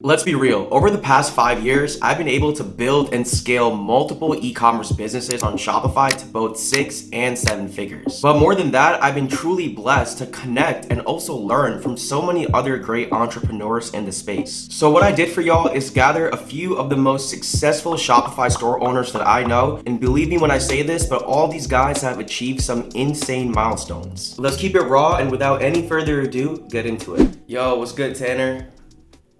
Let's be real. Over the past 5 years, I've been able to build and scale multiple e-commerce businesses on Shopify to both 6 and 7 figures. But more than that, I've been truly blessed to connect and also learn from so many other great entrepreneurs in the space. So what I did for y'all is gather a few of the most successful Shopify store owners that I know. And believe me when I say this, but all these guys have achieved some insane milestones. Let's keep it raw, and without any further ado, get into it. Yo, what's good, Tanner?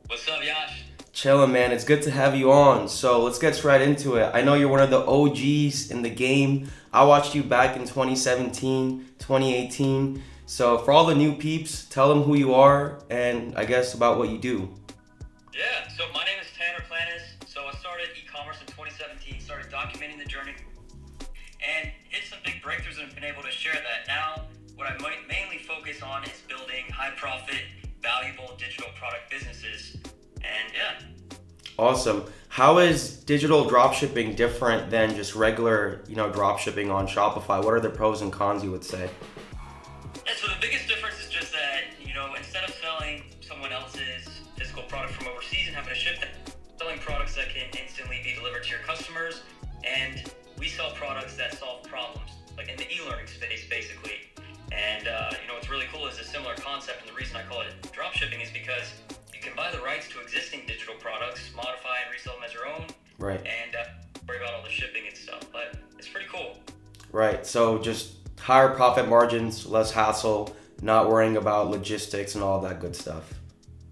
What's up, Yash? Chillin', man. It's good to have you on. So let's get right into it. I know you're one of the OGs in the game. I watched you back in 2017, 2018. So for all the new peeps, tell them who you are and I guess about what you do. Yeah, so my name is Tanner Planis. So I started e-commerce in 2017, started documenting the journey, and hit some big breakthroughs and been able to share that. Now, what I might mainly focus on is building high profit, valuable digital product businesses. And yeah. Awesome. How is digital dropshipping different than just regular, dropshipping on Shopify? What are the pros and cons you would say? Yeah, so the biggest difference is just that, instead of selling someone else's physical product from overseas and having to ship them, selling products that can instantly be delivered to your customers, and we sell products that solve problems, like in the e-learning space, basically. And, what's really cool is a similar concept, and the reason I call it dropshipping is because you can buy the rights to existing digital products, modify and resell them as your own, Right. and worry about all the shipping and stuff. But it's pretty cool. Right. So just higher profit margins, less hassle, not worrying about logistics and all that good stuff.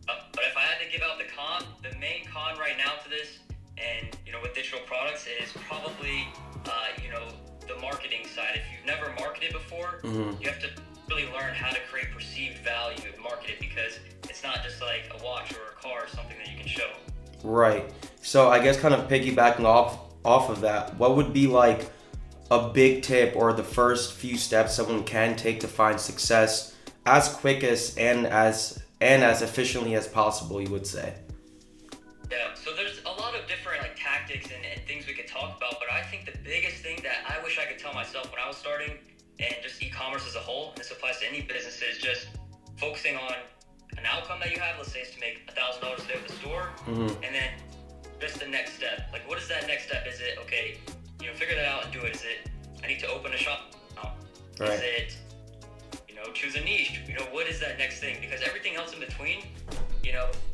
But if I had to give out the main con right now to this, and with digital products, is probably the marketing side. If you've never marketed before, you have to really learn how to create perceived value and market it, because it's not just like a watch or a car or something that you can show. Right. So I guess kind of piggybacking off of that, what would be like a big tip or the first few steps someone can take to find success as quick as and as efficiently as possible, you would say? Yeah, so there's a lot of different tactics and things we could talk about, but I think the biggest thing that I wish I could tell myself when I was starting, and just e-commerce as a whole, and this applies to any business, is just focusing on an outcome that you have. Let's say it's to make $1,000 a day with the store, and then just the next step. Like, what is that next step? Is it, okay, figure that out and do it. Is it, I need to open a shop now? Right. Is it, choose a niche? What is that next thing? Because everything else in between,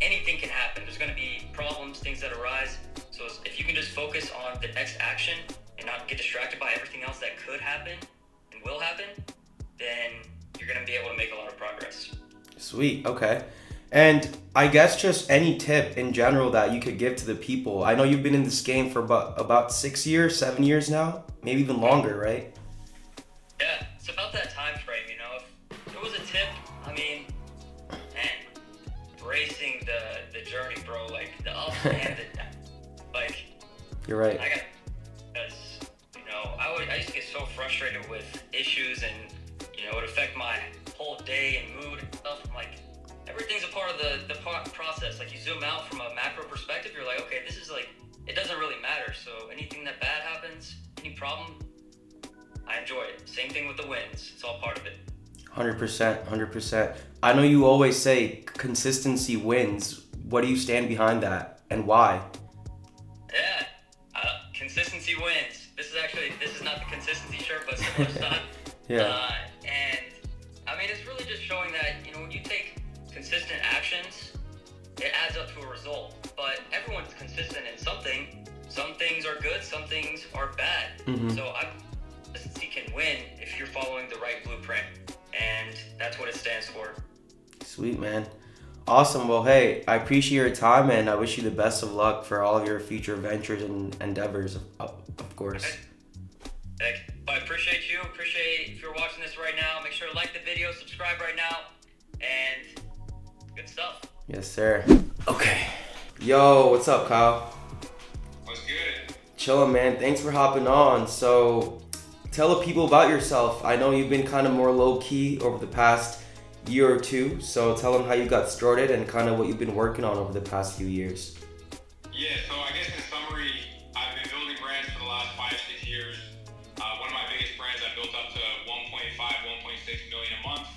anything can happen. There's going to be problems, things that arise. So if you can just focus on the next action and not get distracted by everything else that could happen and will happen, then you're going to be able to make a lot of progress. Sweet. Okay. And I guess just any tip in general that you could give to the people. I know you've been in this game for about 6 years, 7 years now, maybe even longer, right? Yeah, it's about that time frame. If there was a tip, embracing the journey, bro. Like the ups and the downs. You're right. Because I used to get so frustrated with issues, and it would affect my whole day and mood and stuff. I'm like, everything's a part of the process. Like, you zoom out from a macro perspective, you're like, okay, this is it doesn't really matter. So anything that bad happens, any problem, I enjoy it. Same thing with the wins. It's all part of it. 100%, 100%. I know you always say consistency wins. What do you stand behind that, and why? Yeah, consistency wins. This is not the consistency shirt, but similar stuff. Yeah. And it's really just showing that, when you take consistent actions, it adds up to a result. But everyone's consistent in something. Some things are good, some things are bad. So consistency can win if you're following the right blueprint. And that's what it stands for. Sweet, man. Awesome. Well, hey, I appreciate your time, and I wish you the best of luck for all of your future ventures and endeavors, of course. Okay. I appreciate you. Appreciate if you're watching this right now. Make sure to like the video, subscribe right now, and good stuff. Yes, sir. Okay. Yo, what's up, Kyle? What's good? Chillin', man. Thanks for hopping on. So, tell the people about yourself. I know you've been kind of more low-key over the past year or two, so tell them how you got started and kind of what you've been working on over the past few years. Yeah, so I guess in summary, I've been building brands for the last 5-6 years. One of my biggest brands I built up to 1.5, 1.6 million a month.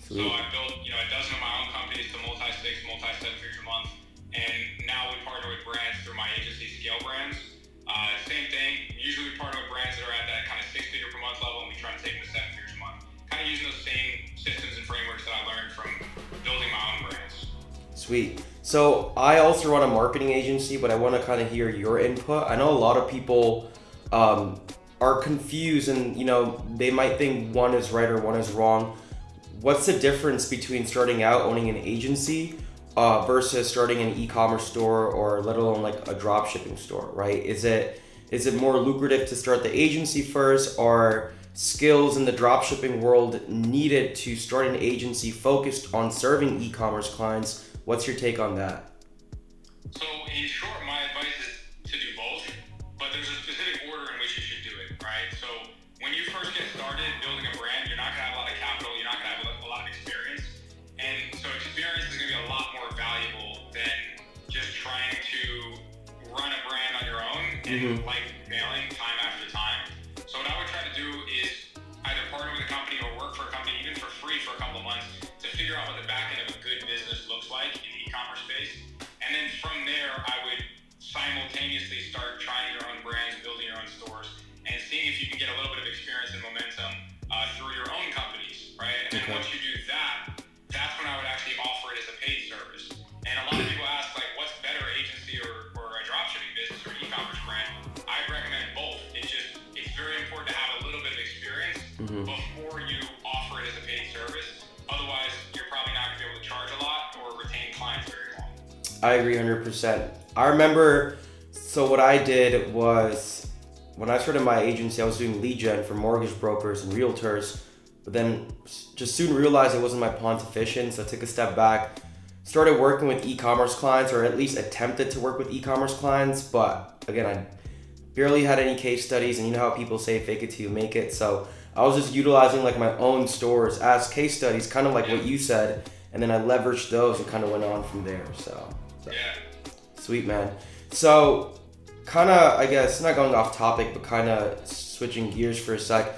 Sweet. So I built, a dozen of my own companies to multi-6, multi-7 figures a month. And now brands through my agency, Scale Brands. Same thing, usually partner with brands that are at that kind of 6-figure per month level, and we try to take them to 7 figures a month. Kind of using those same systems and frameworks that I learned from building my own brands. Sweet. So I also run a marketing agency, but I want to kind of hear your input. I know a lot of people are confused, and they might think one is right or one is wrong. What's the difference between starting out owning an agency versus starting an e-commerce store, or let alone like a drop shipping store, right? Is it more lucrative to start the agency first, or skills in the drop shipping world needed to start an agency focused on serving e-commerce clients? What's your take on that? So in short, my advice is to do both, but there's a specific order in which you should do it, right? So when you first get started building a brand, you're not gonna have a lot of capital, you're not gonna have a lot of experience. And so experience is gonna be a lot more valuable than just trying to run a brand on your own and like failing time after time. So what I would try to do is either partner with a company or work for a company, even for free for a couple of months, to figure out what the back end of a good business looks like in the e-commerce space. And then from there, I would simultaneously start trying your own brands, building your own stores, and seeing if you can get a little bit of experience and momentum through your own companies, right? And then once you do that, that's when I would actually offer it as a paid service. And a lot of people ask, like, what's better, agency or a dropshipping business or an e-commerce brand? I'd recommend both. It's very important to have a little bit of experience before you offer it as a paid service. Otherwise, you're probably not going to be able to charge a lot or retain clients very long. I agree 100%. I remember, so what I did was, when I started my agency, I was doing lead gen for mortgage brokers and realtors, but then just soon realized it wasn't my pawn sufficient, so I took a step back, started working with e-commerce clients, or at least attempted to work with e-commerce clients, but again, I barely had any case studies, and you know how people say fake it till you make it, so I was just utilizing like my own stores as case studies, kind of like what you said, and then I leveraged those and kind of went on from there, so. Yeah. Sweet, man. So kind of, I guess, not going off topic, but kind of switching gears for a sec.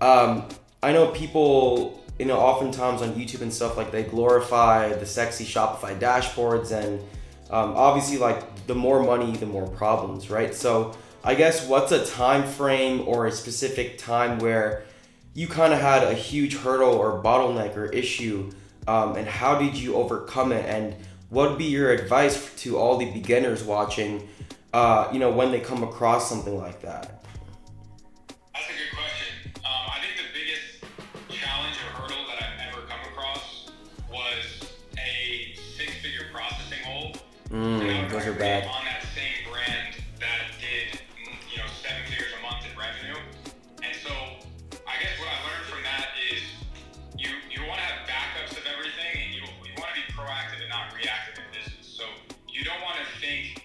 I know people, oftentimes on YouTube and stuff, like they glorify the sexy Shopify dashboards, and obviously like the more money, the more problems, right? So I guess what's a time frame or a specific time where you kind of had a huge hurdle or bottleneck or issue, and how did you overcome it? And what would be your advice to all the beginners watching, when they come across something like that? That's a good question. I think the biggest challenge or hurdle that I've ever come across was a 6-figure processing hold. Those are bad. On that same brand that did, 7 figures a month in revenue. And so I guess what I learned from that is you want to have backups of everything, and you want to be proactive and not reactive in business. So you don't want to think,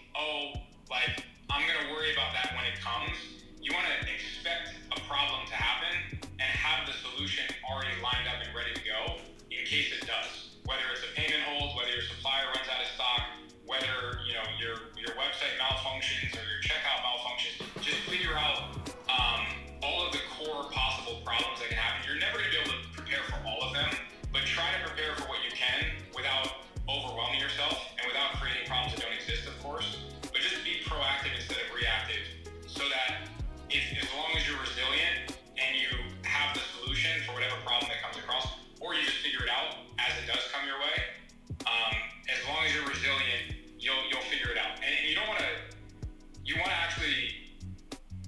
I'm going to worry about that when it comes. You want to expect a problem to happen and have the solution already lined up and ready to go in case it does. Whether it's a payment hold, whether your supplier runs out of stock, whether your website malfunctions or your checkout malfunctions, just figure out all of the core possible problems that can happen. You're never going to be able to prepare for all of them, but try to prepare for what you can without overwhelming yourself and without creating problems that don't exist, of course. But just be proactive instead of reactive, so that as long as you're resilient and you have the solution for whatever problem that comes across, or you just figure it out as it does come your way, as long as you're resilient, you'll figure it out. And you want to actually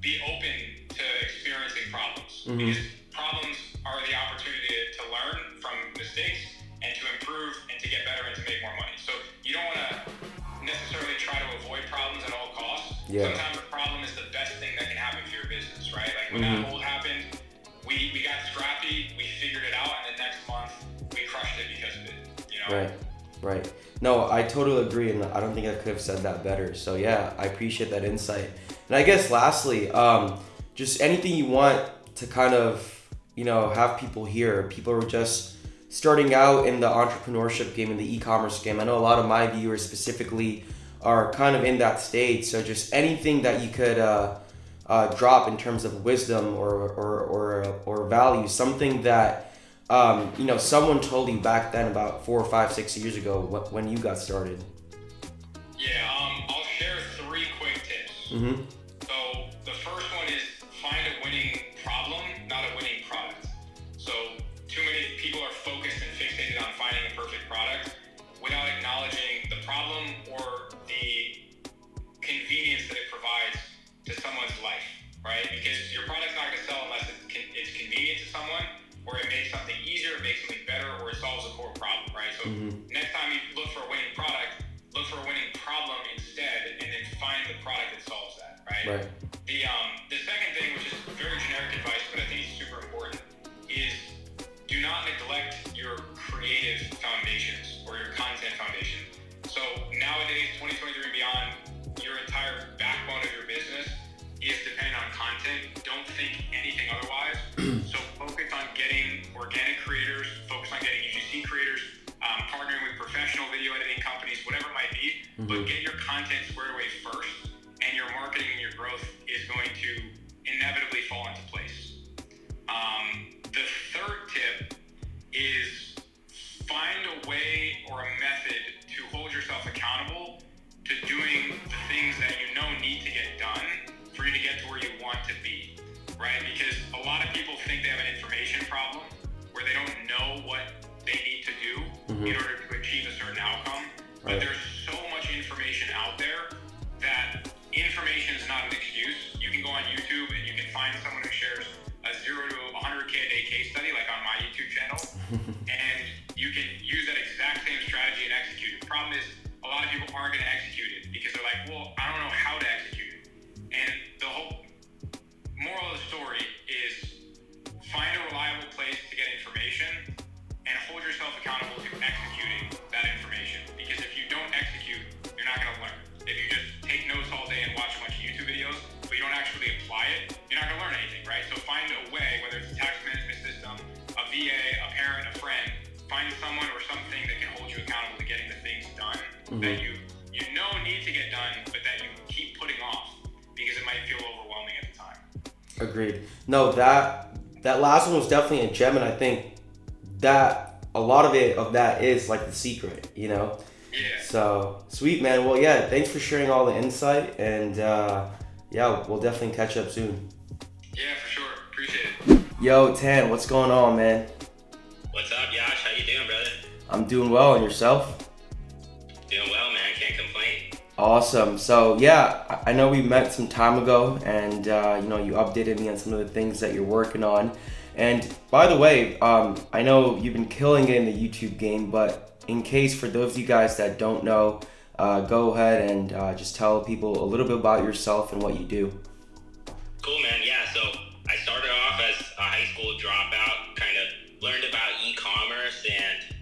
be open to experiencing problems, because problems are the opportunity to learn from mistakes and to improve and to get better and to make more money. So you don't want to necessarily try to avoid problems at all costs. Yeah. Sometimes the problem is the best thing that can happen for your business, right? Like when that hold happened, we got scrappy, we figured it out, and the next month we crushed it because of it, Right. No, I totally agree, and I don't think I could have said that better. So yeah, I appreciate that insight. And I guess lastly, just anything you want to kind of, have people hear. People are just starting out in the entrepreneurship game, in the e-commerce game. I know a lot of my viewers specifically are kind of in that stage. So just anything that you could drop in terms of wisdom or value, something that someone told you back then about 4 or 5, 6 years ago when you got started. Yeah, I'll share Mm-hmm. So the first one is find a winning problem, not a winning product. So too many people are focused and fixated on finding the perfect product without acknowledging the problem or the convenience that it provides to someone's life, right? Because your product's not going to sell unless it's convenient to someone, or it makes something easier, it makes something better, or it solves a core problem, right? So next time you look for a winning product, look for a winning problem instead, and then find the product that solves that, right? The second thing, which is very generic advice, but I think it's super important, is do not neglect your creative foundations or your content foundation. So nowadays, 2023 and beyond, your entire backbone of your business is dependent on content. Don't think anything otherwise. So focus on getting organic creators, focus on getting UGC creators, partnering with professional video editing companies, whatever it might be, but get your content squared away first, and your marketing and your growth is going to inevitably fall into place. The third tip is find a way or a method to hold yourself accountable to doing the things that you know need to get done for you to get to where you want to be, right? Because a lot of people think they have an information problem where they don't know what they need to do in order to achieve a certain outcome. But there's so much information out there that information is not an excuse. You can go on YouTube and you can find someone who shares a 0 to 100K a day case study, like on my YouTube channel, and you can use that exact same strategy and execute it. The problem is a lot of people aren't going to execute it because they're like, well, I don't know how to execute it. And the whole moral of the story is find a reliable place to get information and hold yourself accountable to executing that information. Because if you don't execute, you're not going to learn. If you just take notes all day and watch a bunch of YouTube videos, but you don't actually apply it, you're not going to learn anything, right? So find a way, whether it's a tax management system, a VA, a parent, a friend, find someone or something that can hold you accountable to getting the things done that you know need to get done, but that you keep putting off because it might feel overwhelming at the time. Agreed. No, that last one was definitely a gem, and I think that a lot of that is like the secret, you know? Yeah. So, sweet, man. Well, yeah, thanks for sharing all the insight, and yeah, we'll definitely catch up soon. Yeah, for sure. Appreciate it. Yo, Tan, what's going on, man? What's up, Yash? How you doing, brother? I'm doing well, and yourself? Doing well, man. Can't complain. Awesome. So yeah, I know we met some time ago, and you updated me on some of the things that you're working on. And by the way, I know you've been killing it in the YouTube game, but in case for those of you guys that don't know, go ahead and just tell people a little bit about yourself and what you do. Cool, man. Yeah, so I started off as a high school dropout, kind of learned about e-commerce, and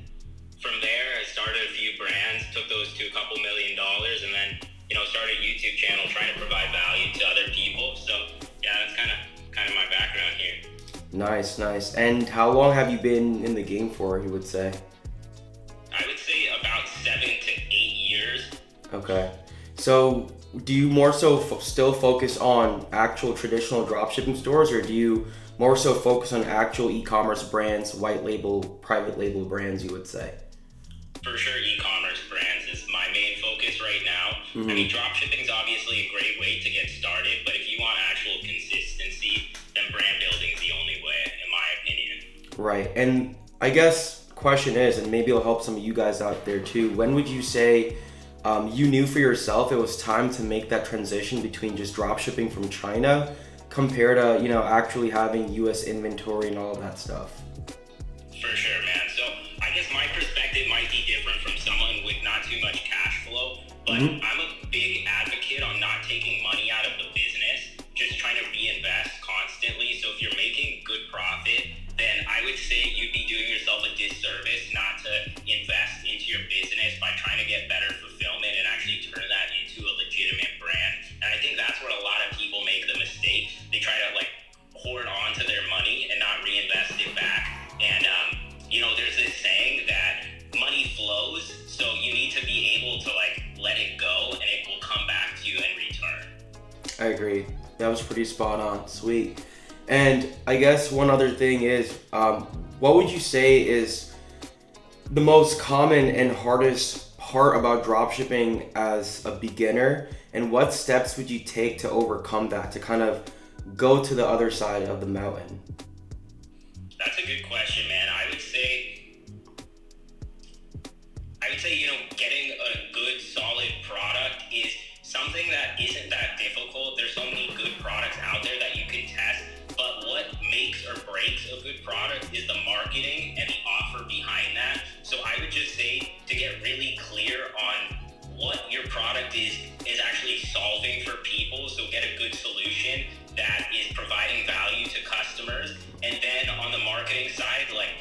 from there I started a few brands, took those to a couple $1 million, and then started a YouTube channel trying to provide value to other people. So yeah, that's kind of my background here. Nice. And how long have you been in the game for, you would say? I would say about 7 to 8 years. Okay. So do you more so still focus on actual traditional dropshipping stores, or do you more so focus on actual e-commerce brands, white label, private label brands, you would say? For sure, e-commerce brands is my main focus right now. I mean, dropshipping is obviously a great way to get started, but if you want actual consistency, then brand building is the only way, in my opinion. Right. And I guess question is, and maybe it'll help some of you guys out there too, when would you say you knew for yourself it was time to make that transition between just dropshipping from China compared to, actually having US inventory and all that stuff? For sure, man. So I guess my perspective might be different from someone with not too much cash flow, but I'm a big advocate on not taking money out of the business, just trying to reinvest constantly. So if you're making good profit, then I would say you'd be doing yourself a disservice not to invest into your business by trying to get better fulfillment and actually turn that into a legitimate brand. And I think that's where a lot of people make the mistake. They try to hoard on to their money and not reinvest it back. And there's this saying that money flows, so you need to be able to let it go and it will come back to you in return. I agree. That was pretty spot on. Sweet. And I guess one other thing is, what would you say is the most common and hardest part about dropshipping as a beginner, and what steps would you take to overcome that, to kind of go to the other side of the mountain? That's a good question, man. I would say, getting a good, solid product is something that isn't that difficult. There's so many good products out there that you can test, but what makes or breaks a good product is the marketing and the offer behind that. So I would just say to get really clear on what your product is actually solving for people. So get a good solution that is providing value to customers. And then on the marketing side,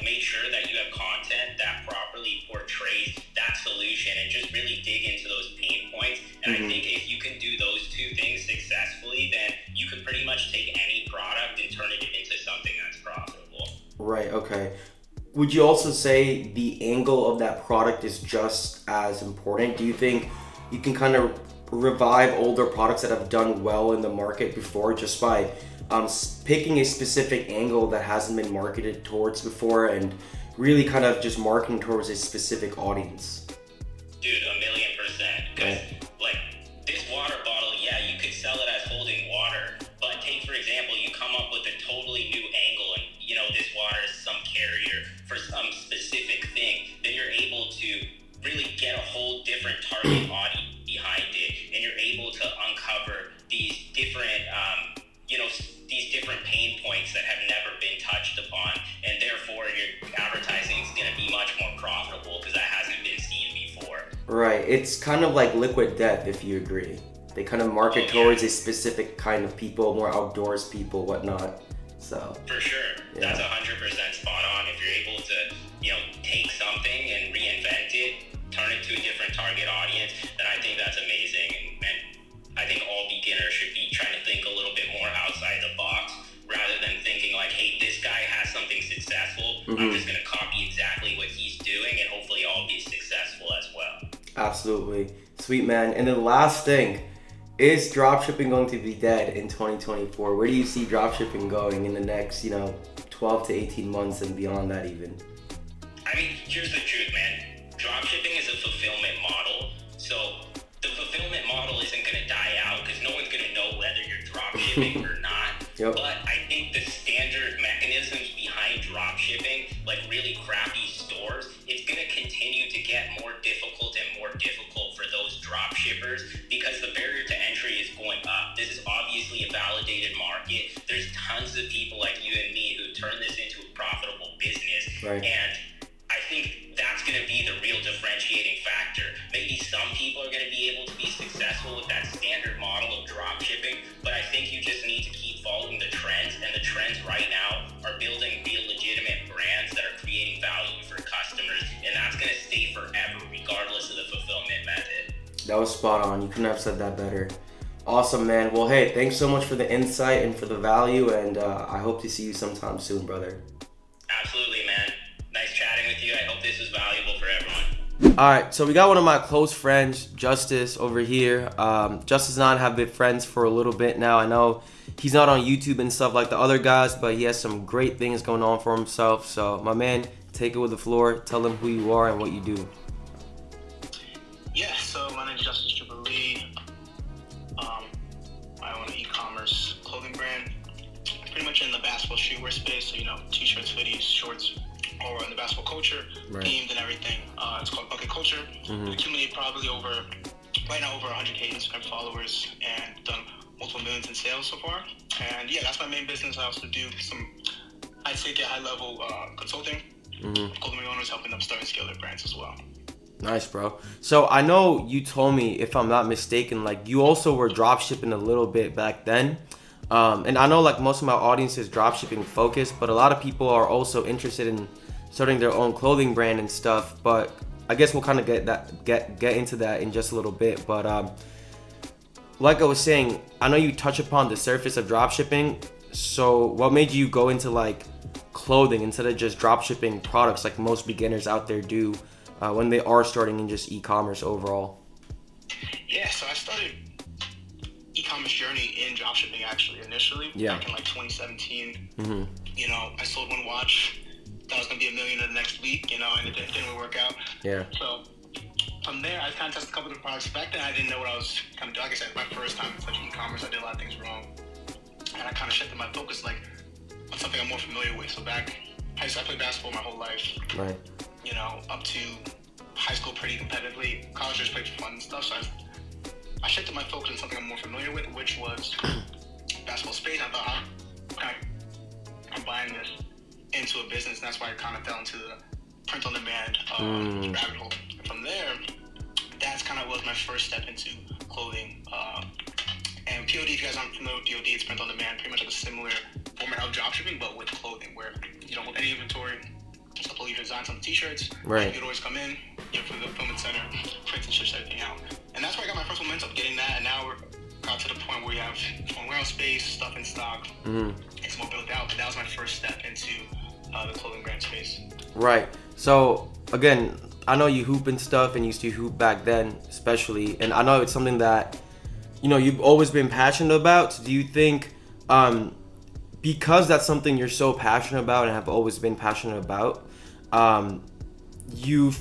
make sure that you have content that properly portrays that solution and just really dig into those pain points. And I think if you can do those two things successfully, then you can pretty much take any product and turn it into something that's profitable. Right, okay. Would you also say the angle of that product is just as important? Do you think you can kind of revive older products that have done well in the market before just by picking a specific angle that hasn't been marketed towards before and really kind of just marketing towards a specific audience? Dude, 1,000,000%. Because this water bottle, yeah, you could sell it as holding water, but take for example, you come up with a totally new angle and this water is some carrier for some specific thing, then you're able to really get a whole different target audience behind it, and you're able to uncover these different pain points that have never been touched upon, and therefore your advertising is going to be much more profitable because that hasn't been seen before. Right. It's kind of like Liquid Death, if you agree. They kind of market towards a specific kind of people, more outdoors people, whatnot. So for sure, yeah. That's 100% spot on. If you're able to, take something and reinvent it, turn it to a different target audience, then I think that's amazing. And I think all beginners should be trying to think a little bit more outside the box rather than thinking hey, this guy has something successful. I'm just going to copy exactly what he's doing and hopefully I'll be successful as well. Absolutely. Sweet, man. And then the last thing, is dropshipping going to be dead in 2024? Where do you see dropshipping going in the next, 12 to 18 months and beyond that even? I mean, here's the truth, man. Dropshipping is a fulfillment model. So the fulfillment model isn't going to die out because no one's going to know whether you're dropshipping or not. Yep. But I think the standard mechanisms behind dropshipping, really crappy stores, it's going to continue to get more difficult and more difficult for those dropshippers because the barrier to entry is going up. This is obviously a validated market. There's tons of people like you and me who turn this into a profitable business. Right. And I think that's going to be the real differentiating factor. Maybe some people are going to be able to be successful with that standard model of dropshipping, but I think you just need to keep following the trends, and the trends right now are building real legitimate brands that are creating value for customers, and that's going to stay forever regardless of the fulfillment method. That was spot on. You couldn't have said that better. Awesome, man. Well, hey, thanks so much for the insight and for the value, and I hope to see you sometime soon, brother. Absolutely, man. Nice chatting with you. I hope this was valuable for everyone. All right, so we got one of my close friends, Justice, over here. Justice and I have been friends for a little bit now. I know he's not on YouTube and stuff like the other guys, but he has some great things going on for himself. So, my man, take it with the floor. Tell them who you are and what you do. Yeah, so my name is Justice Jubilee. I own an e-commerce clothing brand, pretty much in the basketball streetwear space. So, t-shirts, hoodies, shorts, or in the basketball culture, themed and everything. It's called Bucket Culture. We've accumulated probably right now over 100K Instagram followers and done multiple millions in sales so far. And yeah, that's my main business. I also do some, I'd say, high-level consulting. Clothing owners, helping them start and scale their brands as well. Nice, bro. So I know you told me, if I'm not mistaken, you also were dropshipping a little bit back then. And I know most of my audience is dropshipping focused, but a lot of people are also interested in starting their own clothing brand and stuff. But I guess we'll kind of get into that in just a little bit. But like I was saying, I know you touch upon the surface of dropshipping. So what made you go into clothing instead of just dropshipping products like most beginners out there do when they are starting in just e-commerce overall? Yeah, so I started e-commerce journey in dropshipping actually initially back in 2017. I sold one watch that was gonna be $1 million in the next week, and it didn't work out. Yeah. So from there, I kind of tested a couple of products. Back then, I didn't know what I was kind of doing. Like I said, my first time touching e-commerce, I did a lot of things wrong. And I kind of shifted my focus like on something I'm more familiar with. So back high school, I played basketball my whole life. Right. You know, up to high school pretty competitively. College just played for fun and stuff. So I shifted my focus on something I'm more familiar with, which was basketball space. I thought, how can I combine this into a business? And that's why I kind of fell into the print on demand rabbit hole. And from there, that's kind of was my first step into clothing. And POD, if you guys aren't familiar with POD, it's print on demand, pretty much like a similar format of dropshipping, but with clothing, where you don't hold any inventory, just upload your designs on the t-shirts. Right. You could always come in, from the fulfillment center, print and ships everything out. And that's where I got my first momentum, getting that. And now we're got to the point where we have on warehouse space, stuff in stock. It's more built out. But that was my first step into the clothing brand space. Right. So again, I know you hoop and stuff, and used to hoop back then, especially. And I know it's something that, you know, you've always been passionate about. So do you think, because that's something you're so passionate about and have always been passionate about, you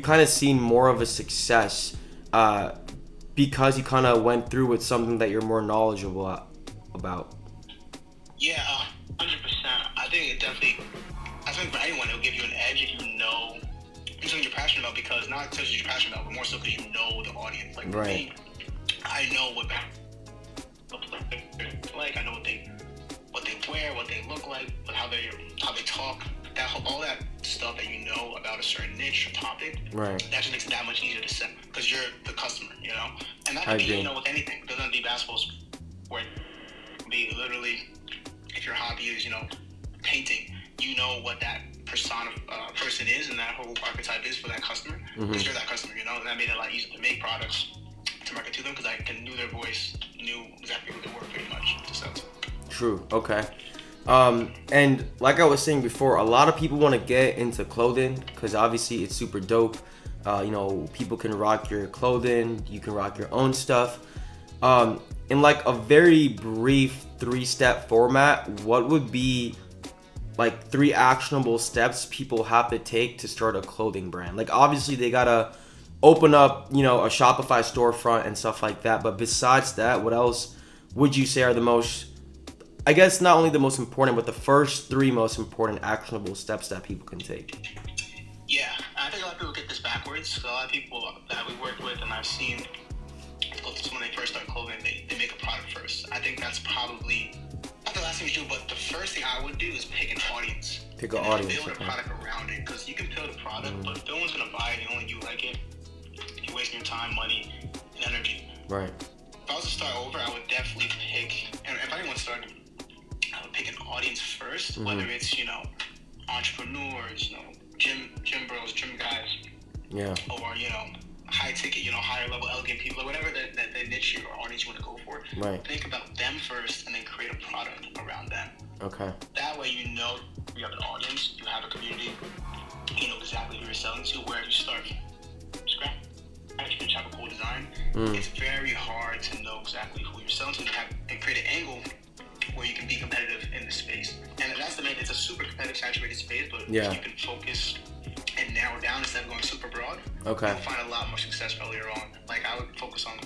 kind of seen more of a success because you kind of went through with something that you're more knowledgeable about? Yeah, 100%. I think it definitely, I think for anyone, it'll give you an edge if you know something you're passionate about, because not because you're passionate about, but more so because you know the audience. Like for me, I know what like, I know what they wear, what they look like, but how they talk, all that stuff that you know about a certain niche or topic. Right. That just makes it that much easier to sell because you're the customer, you know. And that can be, you know, with anything. It doesn't be basketball sport. It can be literally, if your hobby is, you know, painting, you know what that person is and that whole archetype is for that customer, because you're that customer, you know. And that made it a lot easier to make products to market to them, because I knew their voice, knew exactly who they were pretty much to sell to. True. Okay. And like I was saying before, a lot of people want to get into clothing because obviously it's super dope. You know, people can rock your clothing, you can rock your own stuff. In like a very brief 3-step format, what would be like 3 actionable steps people have to take to start a clothing brand? Like obviously they gotta open up, you know, a Shopify storefront and stuff like that. But besides that, what else would you say are the most, I guess not only the most important, but the first 3 most important actionable steps that people can take? Yeah, I think a lot of people get this backwards. So a lot of people that we work with and I've seen, when they first start clothing, they make a product first. I think that's probably not the last thing you do, but the first thing I would do is pick an audience. Pick an audience. Build a product around it, because you can build a product, but if no one's gonna buy it, only you like it, you're wasting your time, money, and energy. Right. If I was to start over, I would definitely pick, and if anyone started, I would pick an audience first, whether it's, you know, entrepreneurs, you know, gym bros, gym guys, or, you know, high ticket, you know, higher level elegant people, or whatever that niche or audience you want to go for. Right. Think about them first and then create a product around them. Okay. That way you know you have an audience, you have a community, you know exactly who you're selling to. Where you start from scratch, you have a cool design. It's very hard to know exactly who you're selling to and create an angle where you can be competitive in the space. And that's the main, it's a super competitive, saturated space, but if you can focus and narrow down instead of going super broad, you'll find a lot more success earlier on. Like I would focus on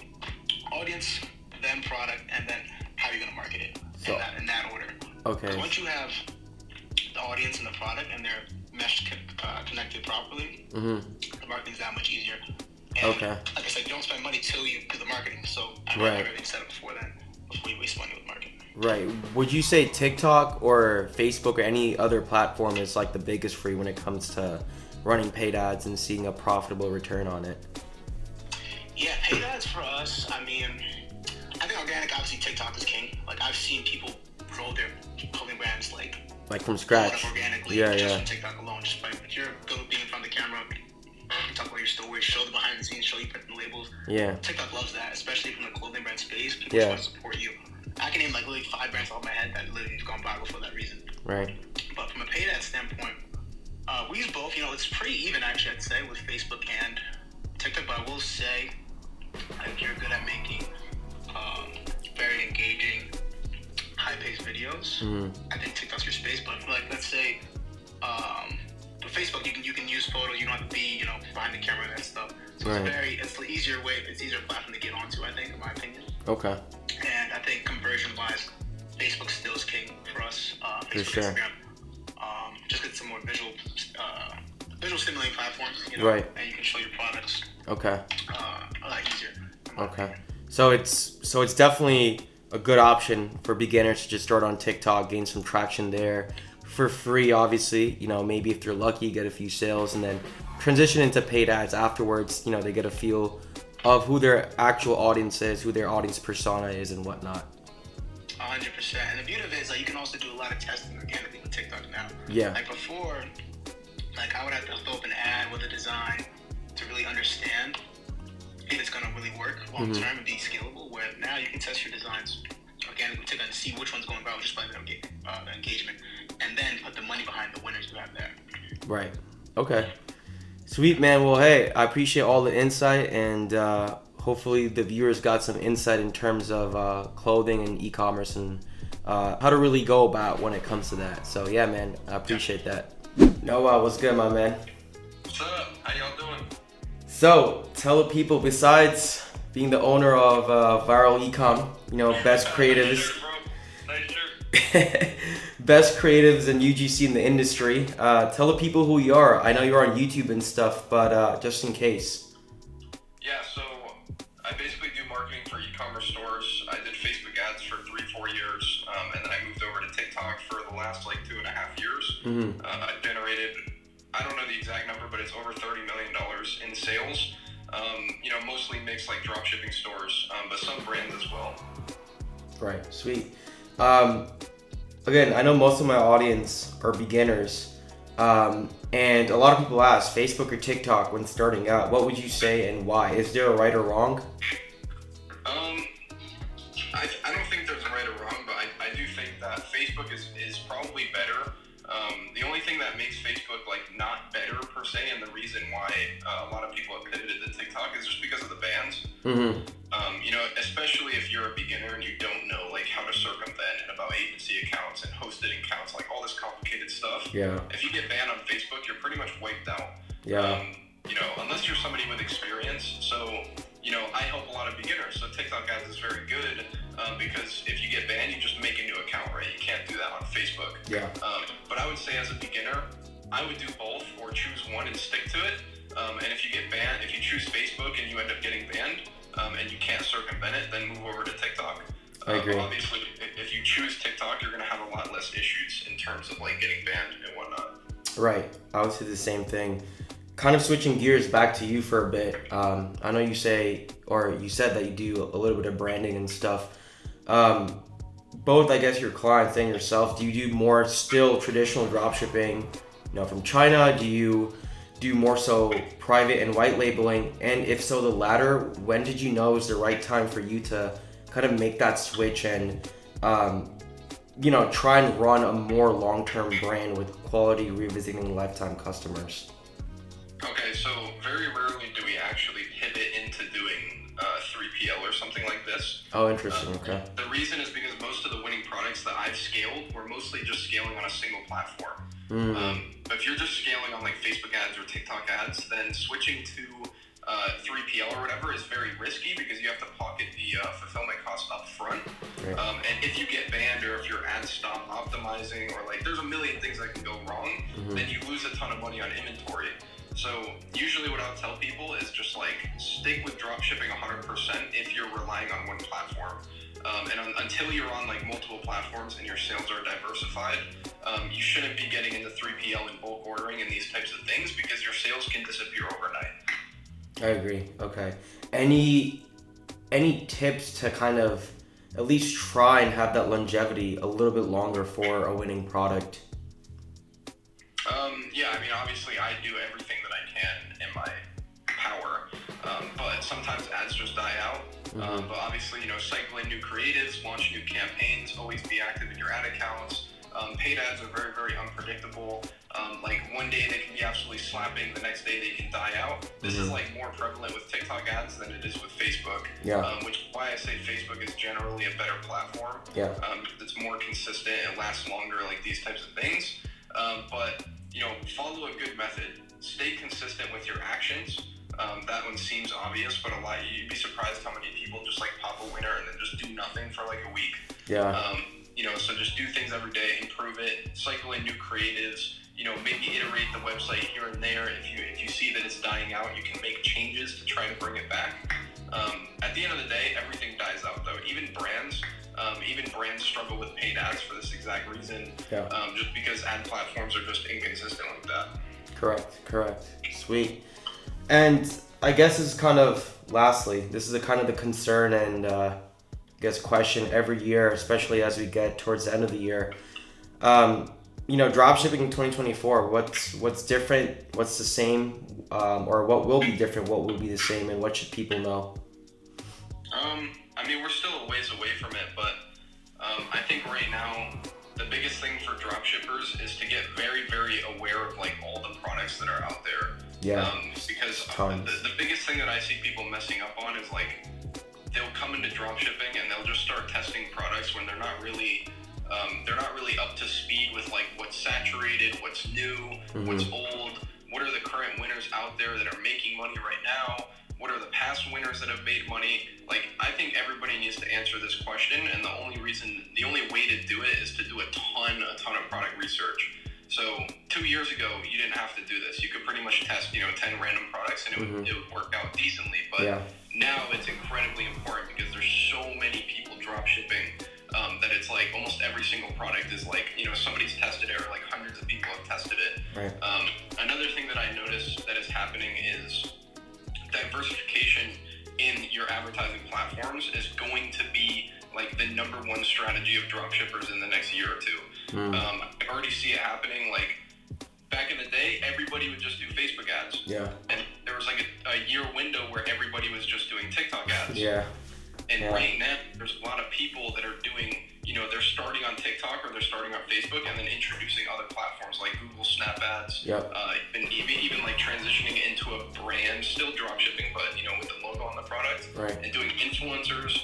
audience, then product, and then how you're gonna market it, in that order. Okay. Once you have the audience and the product and they're meshed, connected properly, the marketing's that much easier. And like I said, you don't spend money till you do the marketing. So I have everything set up before you waste money with marketing. Right. Would you say TikTok or Facebook or any other platform is like the biggest free when it comes to running paid ads and seeing a profitable return on it? Yeah, paid ads for us, I mean, I think organic, obviously TikTok is king. Like I've seen people grow their clothing brands like from scratch. Organically, just from TikTok alone. Just by if you're good at being in front of the camera, talk about your story, show the behind the scenes, show you printing labels. Yeah. TikTok loves that, especially from the clothing brand space. People just want to support you. I can name like literally 5 brands off my head that literally have gone viral for that reason. Right. But from a paid ad standpoint, we use both. You know, it's pretty even actually, I'd say, with Facebook and TikTok. But I will say, if you're good at making very engaging, high-paced videos, I think TikTok's your space. But like, let's say, with Facebook, Facebook, you can use photos. You don't have to be behind the camera and that stuff. So it's the easier platform to get onto, I think, in my opinion. Okay. And I think conversion-wise, Facebook still is king for us. Facebook, For sure. Instagram, just get some more visual stimulating platforms, Right. And you can show your products. Okay. A lot easier. Okay. So it's definitely a good option for beginners to just start on TikTok, gain some traction there for free, obviously. Maybe if you're lucky, get a few sales, and then transition into paid ads afterwards. They get a feel of who their actual audience is, who their audience persona is, and whatnot. 100%. And the beauty of it is you can also do a lot of testing organically with TikTok now. Yeah. Like before, I would have to throw up an ad with a design to really understand if it's going to really work long term and be scalable, where now you can test your designs organically with TikTok and see which one's going viral just by the engagement, and then put the money behind the winners you have there. Right. Okay. Sweet, man. Well, hey, I appreciate all the insight, and hopefully the viewers got some insight in terms of clothing and e-commerce and how to really go about when it comes to that. So yeah, man, I appreciate that. Noah, what's good, my man? What's up? How y'all doing? So tell the people, besides being the owner of Viral Ecom, best creatives, Nice shirt. best creatives in UGC in the industry. Tell the people who you are. I know you're on YouTube and stuff, but just in case. Yeah, so I basically do marketing for e-commerce stores. I did Facebook ads for 3-4 years, and then I moved over to TikTok for the last 2.5 years. I generated, I don't know the exact number, but it's over $30 million in sales. Mostly mixed dropshipping stores, but some brands as well. Right, sweet. Again, I know most of my audience are beginners, and a lot of people ask Facebook or TikTok when starting out. What would you say and why? Is there a right or wrong? I don't think there's a right or wrong, but I do think that Facebook is probably better. The only thing that makes Facebook not better per se, and the reason why a lot of people have pivoted to TikTok is just because of the bans. Especially if you're a beginner and you don't know how to circumvent about agency accounts and hosted accounts, all this complicated stuff. Yeah. If you get banned on Facebook, you're pretty much wiped out. Yeah. Unless you're somebody with experience. So, I help a lot of beginners. So TikTok ads is very good because if you get banned, you just make a new account, right? You can't do that on Facebook. Yeah. But I would say as a beginner, I would do both or choose one and stick to it. And if you get banned, if you choose Facebook and you end up getting banned and you can't circumvent it, then move over to TikTok. I agree. Obviously, if you choose TikTok, you're going to have a lot less issues in terms of getting banned and whatnot. Right. I would say the same thing. Kind of switching gears back to you for a bit. I know you said that you do a little bit of branding and stuff. Both, I guess, your clients and yourself, do you do more still traditional dropshipping, from China? Do you do more so private and white labeling? And if so, the latter, when did you know it was the right time for you to kind of make that switch and, try and run a more long-term brand with quality revisiting lifetime customers? Okay, so very rarely do we actually pivot into doing 3PL or something like this. Oh, interesting. Okay. The reason is because most of the winning products that I've scaled were mostly just scaling on a single platform. But if you're just scaling on Facebook ads or TikTok ads, then switching to 3PL or whatever is very risky because you have to pocket the fulfillment costs up front. Right. And if you get banned or if your ads stop optimizing or there's a million things that can go wrong, then you lose a ton of money on inventory. So usually what I'll tell people is just stick with dropshipping 100% if you're relying on one platform. And until you're on multiple platforms and your sales are diversified, you shouldn't be getting into 3PL and bulk ordering and these types of things because your sales can disappear overnight. I agree. Okay. Any tips to kind of at least try and have that longevity a little bit longer for a winning product? Yeah, obviously I do everything that I can in my power, but sometimes ads just die out. But obviously, cycle in new creatives, launch new campaigns, always be active in your ad accounts. Paid ads are very, very unpredictable. One day they can be absolutely slapping, the next day they can die out. This is more prevalent with TikTok ads than it is with Facebook. Yeah. Which is why I say Facebook is generally a better platform. Yeah. It's more consistent, it lasts longer, these types of things. But follow a good method. Stay consistent with your actions. That one seems obvious, but you'd be surprised how many people just like pop a winner and then just do nothing for like a week. Yeah. So just do things every day, improve it, cycle in new creatives, maybe iterate the website here and there. If you see that it's dying out, you can make changes to try to bring it back. At the end of the day, everything dies out though. Even brands struggle with paid ads for this exact reason. Yeah. Just because ad platforms are just inconsistent like that. Correct. Sweet. And I guess this is kind of, lastly, this is kind of the concern and I guess question every year, especially as we get towards the end of the year. Dropshipping in 2024, what's different, what's the same, or what will be different, what will be the same, and what should people know? We're still a ways away from it, but I think right now the biggest thing for dropshippers is to get very, very aware of like all the products that are out there. Yeah. Because the biggest thing that I see people messing up on is like they'll come into dropshipping and they'll just start testing products when they're not really up to speed with like what's saturated, what's new, what's old, what are the current winners out there that are making money right now, what are the past winners that have made money. Like, I think everybody needs to answer this question, and the only way to do it is to do a ton of product research. So 2 years ago, you didn't have to do this. You could pretty much test 10 random products and it would work out decently. But now it's incredibly important because there's so many people drop shipping that it's like almost every single product is like, somebody's tested it, or like hundreds of people have tested it. Right. Another thing that I noticed that is happening is diversification in your advertising platforms is going to be like the number one strategy of dropshippers in the next year or two. I already see it happening. Like back in the day, everybody would just do Facebook ads. Yeah. And there was like a year window where everybody was just doing TikTok ads. Yeah. And right now, there's a lot of people that are doing, they're starting on TikTok or they're starting on Facebook and then introducing other platforms like Google Snap Ads. Yep. Even like transitioning into a brand, still drop shipping, but with the logo on the product. Right. And doing influencers.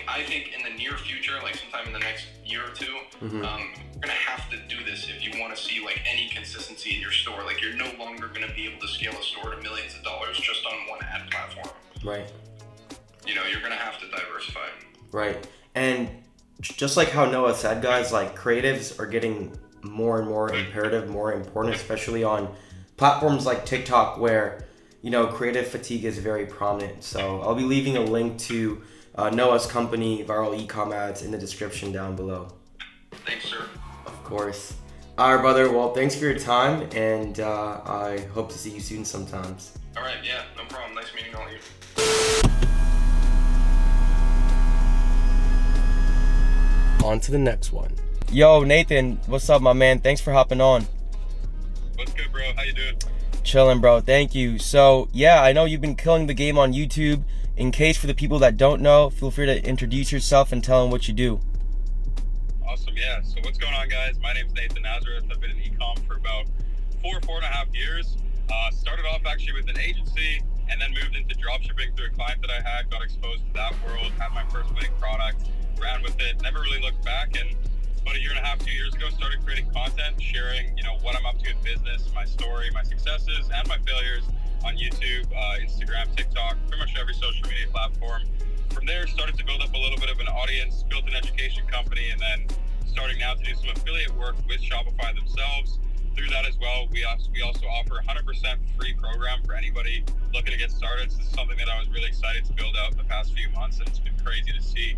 I think in the near future, like sometime in the next year or two, you're gonna have to do this if you want to see like any consistency in your store. Like you're no longer gonna be able to scale a store to millions of dollars just on one ad platform. Right. You're gonna have to diversify. Right. And just like how Noah said, guys, like creatives are getting more and more imperative, more important, especially on platforms like TikTok where, creative fatigue is very prominent. So I'll be leaving a link to Noah's company, Viral E-Com Ads, in the description down below. Thanks, sir. Of course. All right, brother. Well, thanks for your time, and I hope to see you soon sometimes. All right. Yeah, no problem. Nice meeting all of you. On to the next one. Yo, Nathan, what's up, my man? Thanks for hopping on. What's good, bro? How you doing? Chilling, bro. Thank you. So, yeah, I know you've been killing the game on YouTube. In case for the people that don't know, feel free to introduce yourself and tell them what you do. Awesome, yeah. So what's going on, guys? My name's Nathan Nazareth. I've been in e-com for about 4.5 years. Started off actually with an agency and then moved into dropshipping through a client that I had, got exposed to that world, had my first winning product, ran with it, never really looked back. And about 1.5 to 2 years ago, started creating content, sharing, what I'm up to in business, my story, my successes, and my failures on YouTube, Instagram, TikTok, pretty much every social media platform. From there, started to build up a little bit of an audience, built an education company, and then starting now to do some affiliate work with Shopify themselves. Through that as well, we also offer a 100% free program for anybody looking to get started. So this is something that I was really excited to build out in the past few months, and it's been crazy to see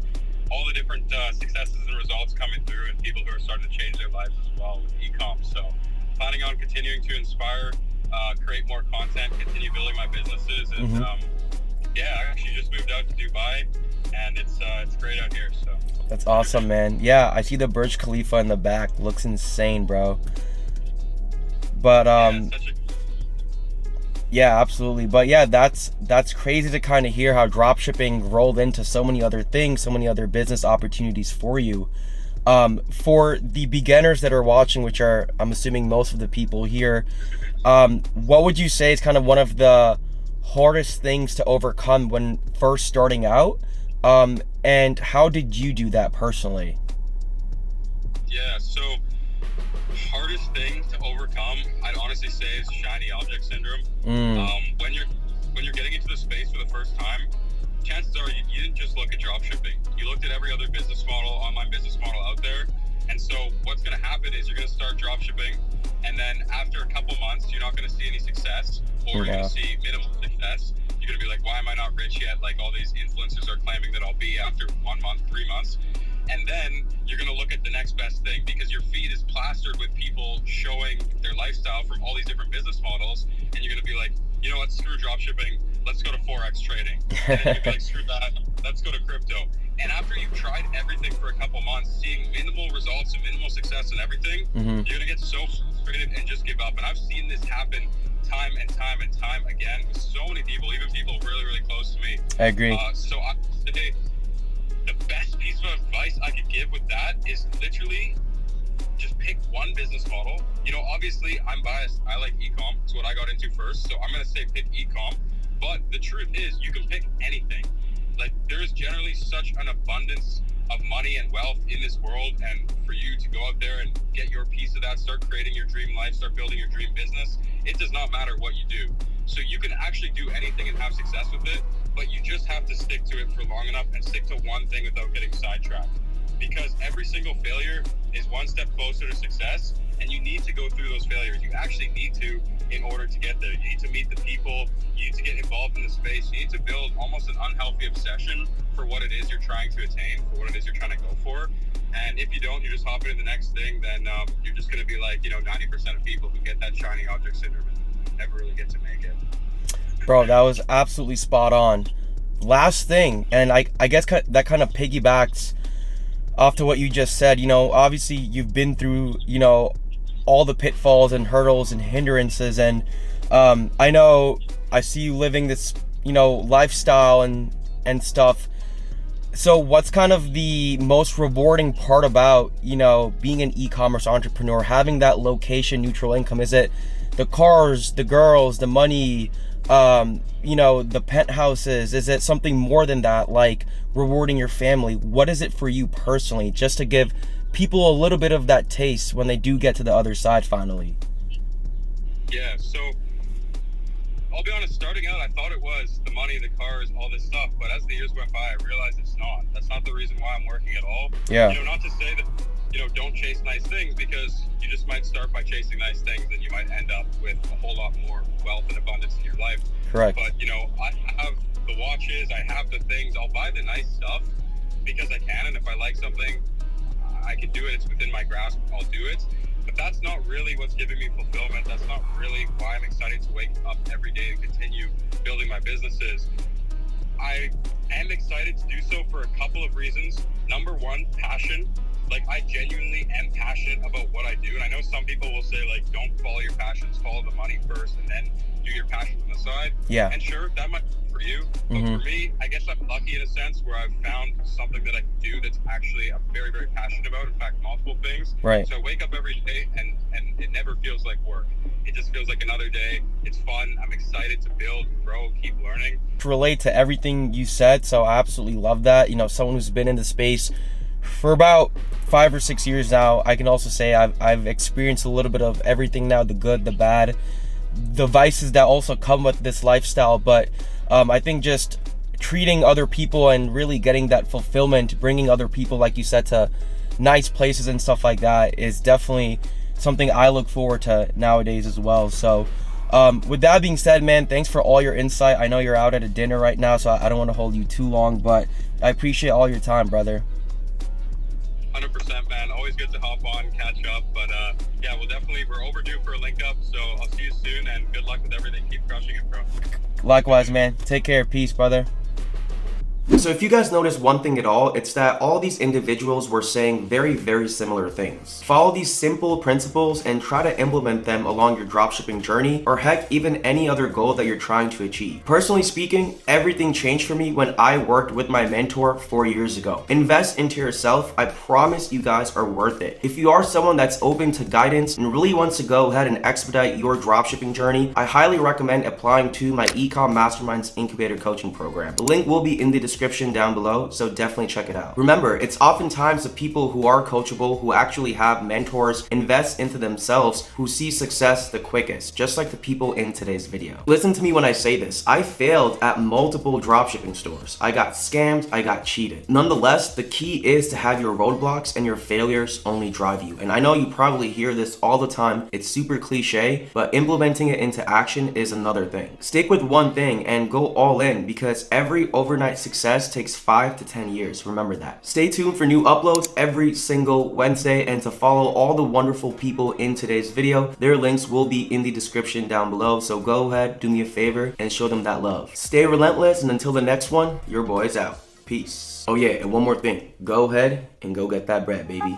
all the different successes and results coming through, and people who are starting to change their lives as well with e-com. So planning on continuing to inspire, create more content, continue building my businesses, and I actually just moved out to Dubai, and it's great out here. So that's awesome, man. Yeah, I see the Burj Khalifa in the back. Looks insane, bro. But yeah, absolutely. But yeah, that's crazy to kind of hear how dropshipping rolled into so many other things, so many other business opportunities for you. For the beginners that are watching, which are, I'm assuming, most of the people here, what would you say is kind of one of the hardest things to overcome when first starting out? And how did you do that personally? Yeah, so hardest thing to overcome, I'd honestly say, is shiny object syndrome. When you're getting into the space for the first time, chances are you didn't just look at dropshipping. You looked at every other business model, online business model out there. And so what's going to happen is you're going to start dropshipping, and then after a couple months, you're not going to see any success, or you're going to see minimal success. You're going to be like, why am I not rich yet? Like all these influencers are claiming that I'll be after 1 month, 3 months. And then you're going to look at the next best thing, because your feed is plastered with people showing their lifestyle from all these different business models. And you're going to be like, you know what, screw dropshipping. Let's go to Forex trading. And then you're going to be like, screw that. Let's go to crypto. And after you've tried everything for a couple months, seeing minimal results and minimal success and everything, you're going to get so frustrated and just give up. And I've seen this happen time and time and time again with so many people, even people really, really close to me. I agree. So I would say the best piece of advice I could give with that is literally just pick one business model. You know, obviously I'm biased. I like e-com. It's what I got into first. So I'm going to say pick e-com. But the truth is you can pick anything. Like, there is generally such an abundance of money and wealth in this world, and for you to go out there and get your piece of that, start creating your dream life, start building your dream business, it does not matter what you do. So you can actually do anything and have success with it, but you just have to stick to it for long enough and stick to one thing without getting sidetracked. Because every single failure is one step closer to success, and you need to go through those failures. You actually need to in order to get there. You need to meet the people, you need to get involved in the space, you need to build almost an unhealthy obsession for what it is you're trying to attain, for what it is you're trying to go for. And if you don't, you're just hopping to the next thing, then you're just going to be like, 90% of people who get that shiny object syndrome and never really get to make it. Bro, that was absolutely spot on. Last thing, and I guess that kind of piggybacks off to what you just said. Obviously you've been through, all the pitfalls and hurdles and hindrances, and I know I see you living this, lifestyle and stuff. So what's kind of the most rewarding part about, being an e-commerce entrepreneur, having that location neutral income? Is it the cars, the girls, the money, the penthouses? Is it something more than that, like rewarding your family? What is it for you personally, just to give people a little bit of that taste when they do get to the other side finally? Yeah, so I'll be honest, starting out, I thought it was the money, the cars, all this stuff, but as the years went by, I realized it's not. That's not the reason why I'm working at all. Yeah. Not to say that, don't chase nice things, because you just might start by chasing nice things and you might end up with a whole lot more wealth and abundance in your life. Correct. But, I have the watches, I have the things, I'll buy the nice stuff because I can, and if I like something, I can do it, it's within my grasp, I'll do it. But that's not really what's giving me fulfillment. That's not really why I'm excited to wake up every day and continue building my businesses. I am excited to do so for a couple of reasons. Number one, passion. Like, I genuinely am passionate about what I do. And I know some people will say, like, don't follow your passions, follow the money first, and then do your passion on the side. Yeah. And sure, that might be for you. But for me, I guess I'm lucky in a sense where I've found something that I can do that's actually I'm very, very passionate about. In fact, multiple things. Right. So I wake up every day and it never feels like work. It just feels like another day. It's fun. I'm excited to build, grow, keep learning. To relate to everything you said, so I absolutely love that. Someone who's been in the space for about 5 or 6 years now, I can also say I've experienced a little bit of everything now, the good, the bad, the vices that also come with this lifestyle. But I think just treating other people and really getting that fulfillment, bringing other people, like you said, to nice places and stuff like that is definitely something I look forward to nowadays as well. So with that being said, man, thanks for all your insight. I know you're out at a dinner right now, so I don't want to hold you too long, but I appreciate all your time, brother. 100%, man. Always good to hop on, catch up. But yeah, we're overdue for a link up. So I'll see you soon, and good luck with everything. Keep crushing it, bro. Likewise, man. Take care. Peace, brother. So if you guys notice one thing at all, it's that all these individuals were saying very, very similar things. Follow these simple principles and try to implement them along your dropshipping journey, or heck, even any other goal that you're trying to achieve. Personally speaking, everything changed for me when I worked with my mentor 4 years ago. Invest into yourself. I promise you guys are worth it. If you are someone that's open to guidance and really wants to go ahead and expedite your dropshipping journey, I highly recommend applying to my Ecom Masterminds Incubator Coaching Program. The link will be in the description description down below, so definitely check it out. Remember, it's oftentimes the people who are coachable, who actually have mentors, invest into themselves, who see success the quickest, just like the people in today's video. Listen to me when I say this. I failed at multiple dropshipping stores. I got scammed, I got cheated. Nonetheless, the key is to have your roadblocks and your failures only drive you. And I know you probably hear this all the time. It's super cliche, but implementing it into action is another thing. Stick with one thing and go all in, because every overnight success takes 5 to 10 years. Remember that. Stay tuned for new uploads every single Wednesday, and to follow all the wonderful people in today's video, their links will be in the description down below. So go ahead, do me a favor, and show them that love. Stay relentless, and until the next one, your boy's out. Peace. Oh yeah, and one more thing. Go ahead and go get that bread, baby.